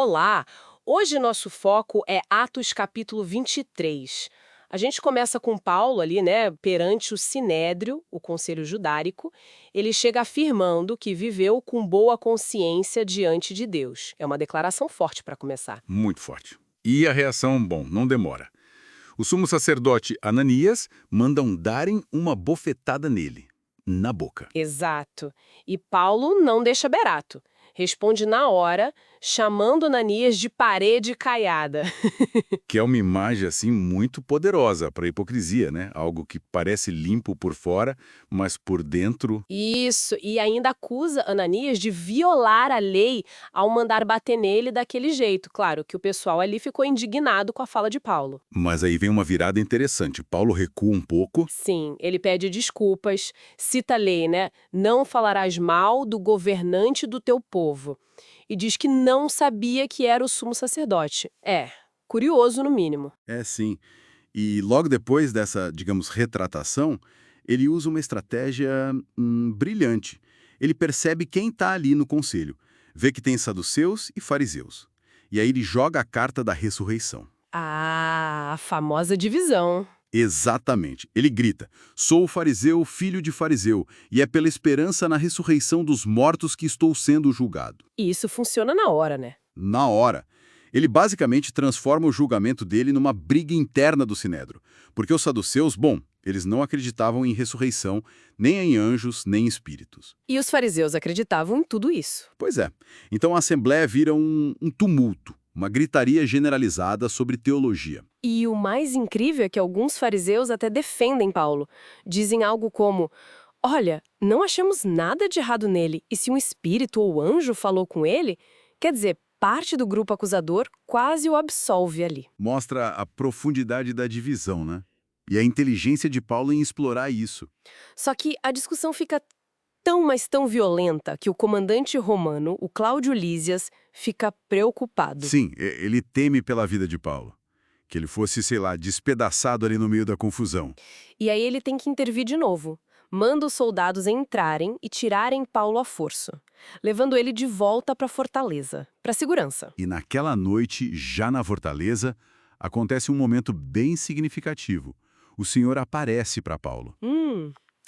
Olá! Hoje nosso foco é Atos capítulo 23. A gente começa com Paulo ali, né, perante o Sinédrio, o Conselho Judárico. Ele chega afirmando que viveu com boa consciência diante de Deus. É uma declaração forte para começar. Muito forte. E a reação, bom, não demora. O sumo sacerdote Ananias mandam darem uma bofetada nele, na boca. Exato. E Paulo não deixa barato. Responde na hora, chamando Ananias de parede caiada. Que é uma imagem, assim, muito poderosa para a hipocrisia, né? Algo que parece limpo por fora, mas por dentro... Isso, e ainda acusa Ananias de violar a lei ao mandar bater nele daquele jeito. Claro que o pessoal ali ficou indignado com a fala de Paulo. Mas aí vem uma virada interessante. Paulo recua um pouco. Sim, ele pede desculpas, cita a lei, né? Não falarás mal do governante do teu povo. E diz que não sabia que era o sumo sacerdote. É, curioso no mínimo. É, sim. E logo depois dessa, digamos, retratação, ele usa uma estratégia brilhante. Ele percebe quem está ali no conselho, vê que tem saduceus e fariseus. E aí ele joga a carta da ressurreição. Ah, a famosa divisão. Exatamente. Ele grita: "Sou fariseu, filho de fariseu, e é pela esperança na ressurreição dos mortos que estou sendo julgado." E isso funciona na hora, né? Na hora. Ele basicamente transforma o julgamento dele numa briga interna do Sinédrio. Porque os saduceus, bom, eles não acreditavam em ressurreição, nem em anjos, nem em espíritos. E os fariseus acreditavam em tudo isso. Pois é. Então a Assembleia vira um tumulto, uma gritaria generalizada sobre teologia. E o mais incrível é que alguns fariseus até defendem Paulo. Dizem algo como: olha, não achamos nada de errado nele, e se um espírito ou anjo falou com ele, quer dizer, parte do grupo acusador quase o absolve ali. Mostra a profundidade da divisão, né? E a inteligência de Paulo em explorar isso. Só que a discussão fica tão, mas tão violenta que o comandante romano, o Cláudio Lísias, fica preocupado. Sim, ele teme pela vida de Paulo. Que ele fosse, sei lá, despedaçado ali no meio da confusão. E aí ele tem que intervir de novo. Manda os soldados entrarem e tirarem Paulo à força, levando ele de volta para a fortaleza, para segurança. E naquela noite, já na fortaleza, acontece um momento bem significativo. O Senhor aparece para Paulo.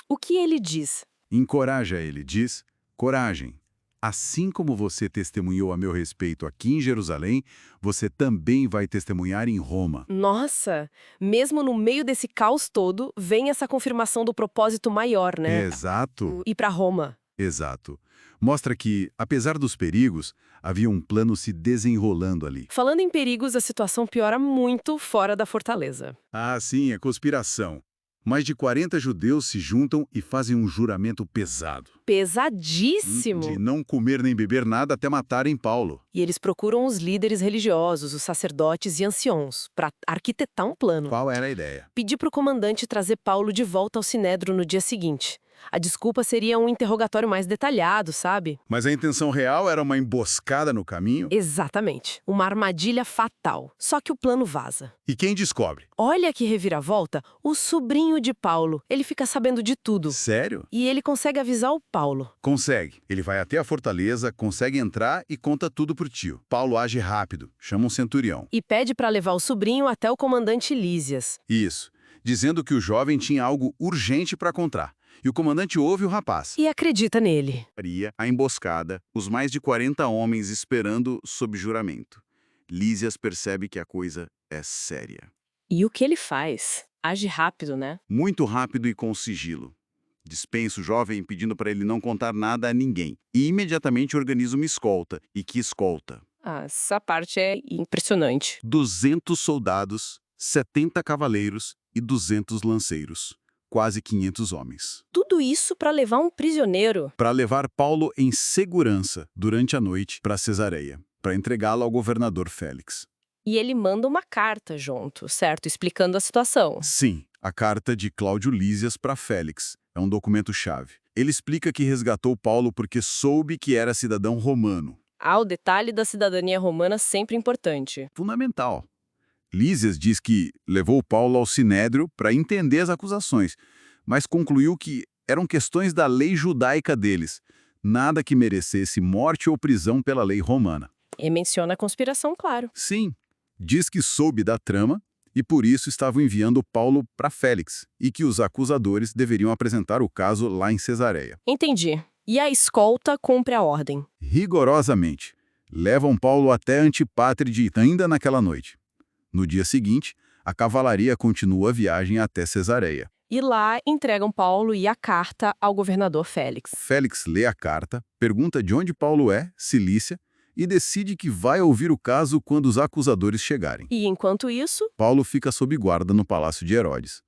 O que ele diz? Encoraja ele, diz: "Coragem. Assim como você testemunhou a meu respeito aqui em Jerusalém, você também vai testemunhar em Roma." Nossa, mesmo no meio desse caos todo, vem essa confirmação do propósito maior, né? Exato, Ir para Roma. exato. Mostra que, apesar dos perigos, havia um plano se desenrolando ali. Falando em perigos, a situação piora muito fora da fortaleza. Ah, sim, é conspiração. Mais de 40 judeus se juntam e fazem um juramento pesado. Pesadíssimo! De não comer nem beber nada até matarem Paulo. E eles procuram os líderes religiosos, os sacerdotes e anciãos, para arquitetar um plano. Qual era a ideia? Pedir para o comandante trazer Paulo de volta ao Sinédrio no dia seguinte. A desculpa seria um interrogatório mais detalhado, sabe? Mas a intenção real era uma emboscada no caminho? Exatamente. Uma armadilha fatal. Só que o plano vaza. E quem descobre? Olha que reviravolta, o sobrinho de Paulo. Ele fica sabendo de tudo. Sério? E ele consegue avisar o Paulo. Consegue. Ele vai até a fortaleza, consegue entrar e conta tudo pro tio. Paulo age rápido, chama um centurião. E pede para levar o sobrinho até o comandante Lísias. Isso, dizendo que o jovem tinha algo urgente para contar. E o comandante ouve o rapaz. E acredita nele. A emboscada, os mais de 40 homens esperando sob juramento. Lísias percebe que a coisa é séria. E o que ele faz? Age rápido, né? Muito rápido e com sigilo. Dispensa o jovem pedindo para ele não contar nada a ninguém. E imediatamente organiza uma escolta. E que escolta? Ah, essa parte é impressionante. 200 soldados, 70 cavaleiros e 200 lanceiros. Quase 500 homens. Tudo isso para levar um prisioneiro. Para levar Paulo em segurança durante a noite para Cesareia, para entregá-lo ao governador Félix. E ele manda uma carta junto, certo? Explicando a situação. Sim, a carta de Cláudio Lísias para Félix. É um documento-chave. Ele explica que resgatou Paulo porque soube que era cidadão romano. Ah, o detalhe da cidadania romana sempre importante. Fundamental. Lísias diz que levou Paulo ao Sinédrio para entender as acusações, mas concluiu que eram questões da lei judaica deles, nada que merecesse morte ou prisão pela lei romana. E menciona a conspiração, claro. Sim, diz que soube da trama e por isso estavam enviando Paulo para Félix e que os acusadores deveriam apresentar o caso lá em Cesareia. Entendi. E a escolta cumpre a ordem. Rigorosamente, levam Paulo até Antipátride ainda naquela noite. No dia seguinte, a cavalaria continua a viagem até Cesareia. E lá entregam Paulo e a carta ao governador Félix. Félix lê a carta, pergunta de onde Paulo é, Cilícia, e decide que vai ouvir o caso quando os acusadores chegarem. E enquanto isso, Paulo fica sob guarda no palácio de Herodes.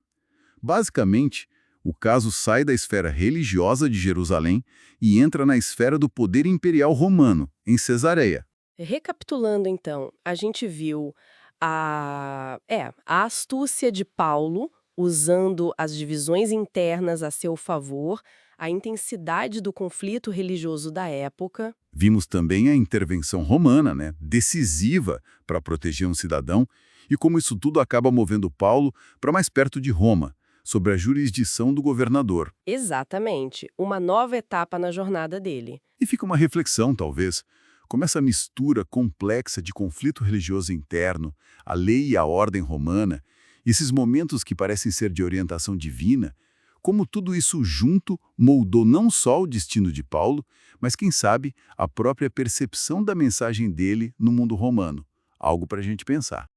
Basicamente, o caso sai da esfera religiosa de Jerusalém e entra na esfera do poder imperial romano, em Cesareia. recapitulando então, a gente viu a astúcia de Paulo usando as divisões internas a seu favor, a intensidade do conflito religioso da época. Vimos também a intervenção romana, decisiva para proteger um cidadão, e como isso tudo acaba movendo Paulo para mais perto de Roma, sob a jurisdição do governador. Exatamente, uma nova etapa na jornada dele. E fica uma reflexão, talvez, como essa mistura complexa de conflito religioso interno, a lei e a ordem romana, esses momentos que parecem ser de orientação divina, como tudo isso junto moldou não só o destino de Paulo, mas, quem sabe, a própria percepção da mensagem dele no mundo romano. Algo para a gente pensar.